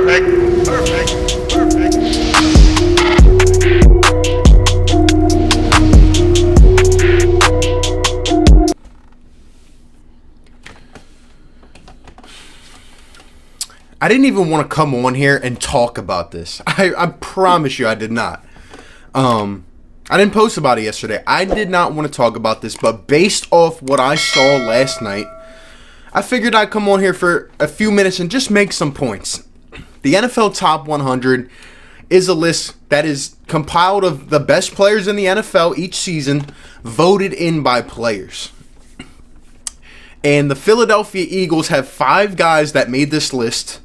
Perfect. Perfect. Perfect. I didn't even want to come on here and talk about this. I promise you I did not. I didn't post about it yesterday. I did not want to talk about this, but based off what I saw last night, I figured I'd come on here for a few minutes and just make some points. The NFL Top 100 is a list that is compiled of the best players in the NFL each season, voted in by players. And the Philadelphia Eagles have 5 guys that made this list,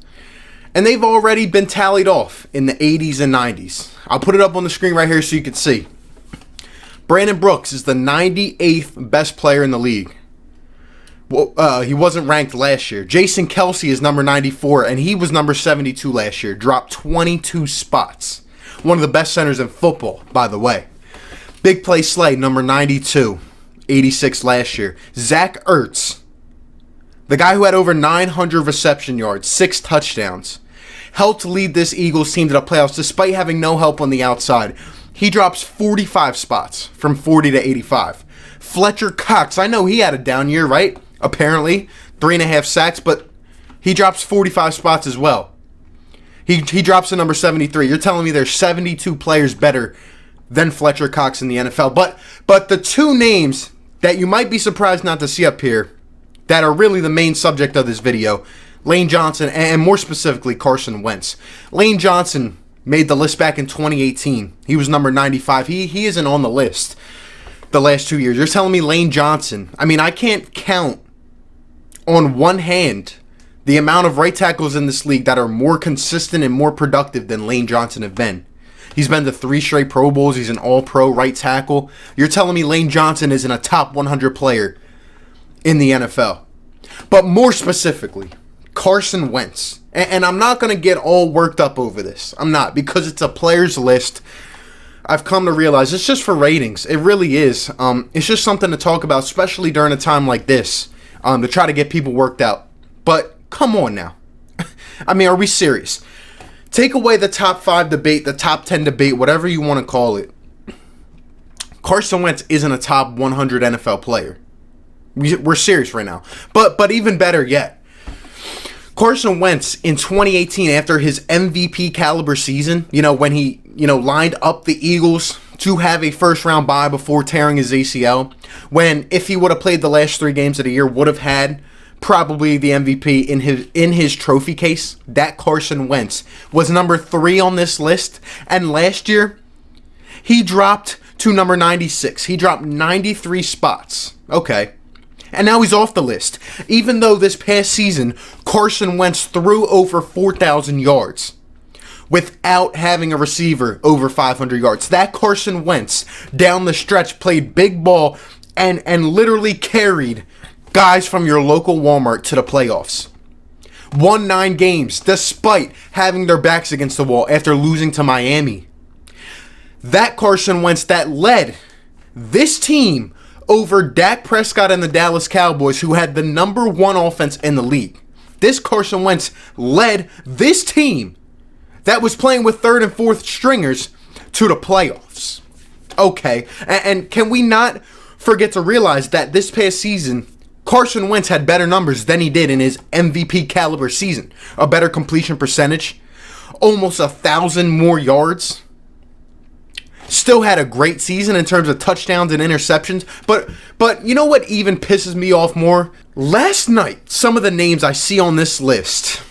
and they've already been tallied off in the 80s and 90s. I'll put it up on the screen right here so you can see. Brandon Brooks is the 98th best player in the league. Well, he wasn't ranked last year. Jason Kelce is number 94, and he was number 72 last year. Dropped 22 spots. One of the best centers in football, by the way. Big Play Slay, number 92. 86 last year. Zach Ertz, the guy who had over 900 reception yards, 6 touchdowns, helped lead this Eagles team to the playoffs despite having no help on the outside. He drops 45 spots from 40 to 85. Fletcher Cox, I know he had a down year, right? Apparently, 3.5 sacks, but he drops 45 spots as well. He drops to number 73. You're telling me there's 72 players better than Fletcher Cox in the NFL. But the 2 names that you might be surprised not to see up here that are really the main subject of this video, Lane Johnson and more specifically Carson Wentz. Lane Johnson made the list back in 2018. He was number 95. He isn't on the list the last 2 years. You're telling me Lane Johnson. I mean, I can't count on one hand the amount of right tackles in this league that are more consistent and more productive than Lane Johnson have been. He's been to 3 straight Pro Bowls. He's an all-pro right tackle. You're telling me Lane Johnson isn't a top 100 player in the NFL. But more specifically, Carson Wentz. And I'm not going to get all worked up over this. I'm not, because it's a players list. I've come to realize it's just for ratings. It really is. It's just something to talk about, especially during a time like this, to try to get people worked out. But come on now. I mean, are we serious? Take away the top 5 debate, the top 10 debate, whatever you want to call it. Carson Wentz isn't a top 100 NFL player. We're serious right now. But even better yet, Carson Wentz in 2018, after his MVP caliber season, when he, lined up the Eagles to have a first-round bye before tearing his ACL, when if he would have played the last 3 games of the year, would have had probably the MVP in his trophy case. That Carson Wentz was number 3 on this list, and last year he dropped to number 96. He dropped 93 spots. Okay. And now he's off the list. Even though this past season Carson Wentz threw over 4,000 yards without having a receiver over 500 yards. That Carson Wentz down the stretch played big ball and literally carried guys from your local Walmart to the playoffs. Won 9 games despite having their backs against the wall after losing to Miami. That Carson Wentz that led this team over Dak Prescott and the Dallas Cowboys, who had the number 1 offense in the league. This Carson Wentz led this team that was playing with 3rd and 4th stringers to the playoffs. Okay, and can we not forget to realize that this past season, Carson Wentz had better numbers than he did in his MVP caliber season. A better completion percentage, almost 1,000 more yards. Still had a great season in terms of touchdowns and interceptions. But you know what even pisses me off more? Last night, some of the names I see on this list.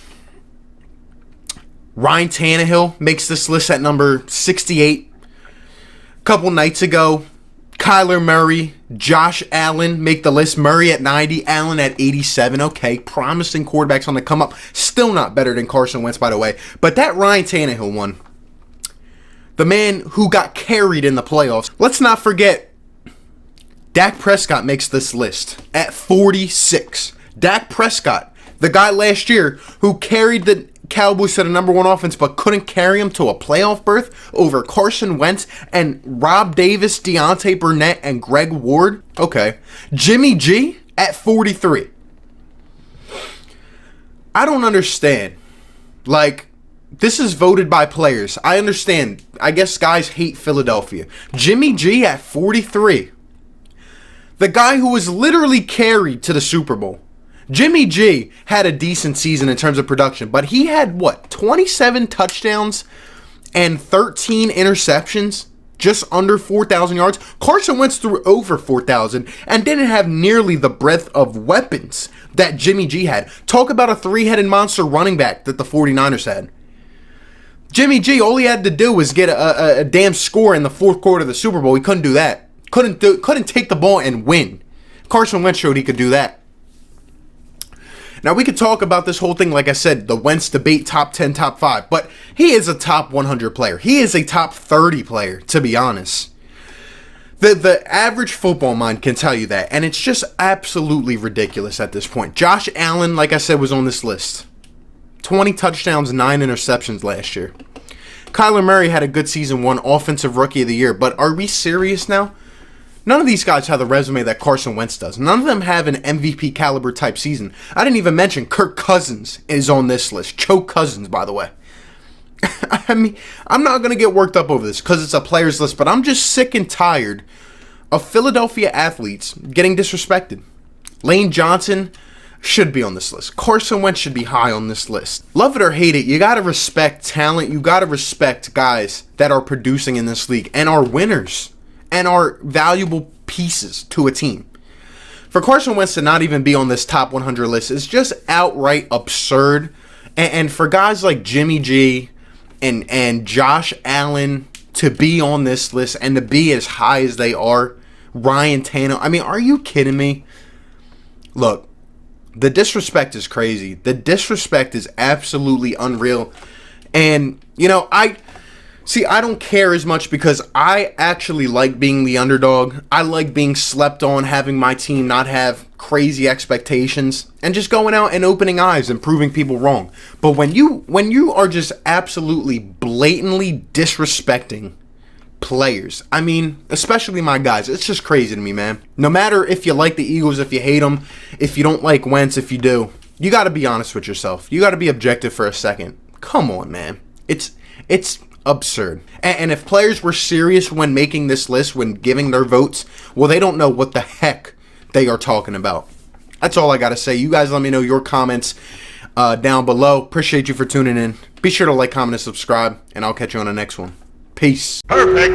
Ryan Tannehill makes this list at number 68. A couple nights ago, Kyler Murray, Josh Allen make the list. Murray at 90, Allen at 87. Okay, promising quarterbacks on the come up. Still not better than Carson Wentz, by the way. But that Ryan Tannehill one, the man who got carried in the playoffs. Let's not forget, Dak Prescott makes this list at 46. Dak Prescott, the guy last year who carried the Cowboys to the number 1 offense but couldn't carry him to a playoff berth over Carson Wentz and Rob Davis, Deontay Burnett, and Greg Ward. Okay. Jimmy G at 43. I don't understand. Like, this is voted by players. I understand. I guess guys hate Philadelphia. Jimmy G at 43. The guy who was literally carried to the Super Bowl. Jimmy G had a decent season in terms of production, but he had, 27 touchdowns and 13 interceptions, just under 4,000 yards. Carson Wentz threw over 4,000 and didn't have nearly the breadth of weapons that Jimmy G had. Talk about a three-headed monster running back that the 49ers had. Jimmy G, all he had to do was get a damn score in the fourth quarter of the Super Bowl. He couldn't do that. Couldn't take the ball and win. Carson Wentz showed he could do that. Now, we could talk about this whole thing, like I said, the Wentz debate, top 10, top 5. But he is a top 100 player. He is a top 30 player, to be honest. The average football mind can tell you that. And it's just absolutely ridiculous at this point. Josh Allen, like I said, was on this list. 20 touchdowns, 9 interceptions last year. Kyler Murray had a good season, won Offensive Rookie of the Year. But are we serious now? None of these guys have the resume that Carson Wentz does. None of them have an MVP caliber type season. I didn't even mention Kirk Cousins is on this list. Choke Cousins, by the way. I mean, I'm not going to get worked up over this because it's a players list, but I'm just sick and tired of Philadelphia athletes getting disrespected. Lane Johnson should be on this list. Carson Wentz should be high on this list. Love it or hate it, you got to respect talent. You got to respect guys that are producing in this league and are winners and are valuable pieces to a team. For Carson Wentz to not even be on this top 100 list is just outright absurd. And for guys like Jimmy G and Josh Allen to be on this list and to be as high as they are, Ryan Tannehill, I mean, are you kidding me? Look, the disrespect is crazy. The disrespect is absolutely unreal. And, I don't care as much because I actually like being the underdog. I like being slept on, having my team not have crazy expectations, and just going out and opening eyes and proving people wrong. But when you are just absolutely blatantly disrespecting players, I mean, especially my guys, it's just crazy to me, man. No matter if you like the Eagles, if you hate them, if you don't like Wentz, if you do, you got to be honest with yourself. You got to be objective for a second. Come on, man. It's absurd. And if players were serious when making this list, when giving their votes, well, they don't know what the heck they are talking about. That's all I got to say. You guys let me know your comments down below. Appreciate you for tuning in. Be sure to like, comment, and subscribe, and I'll catch you on the next one. Peace. Perfect.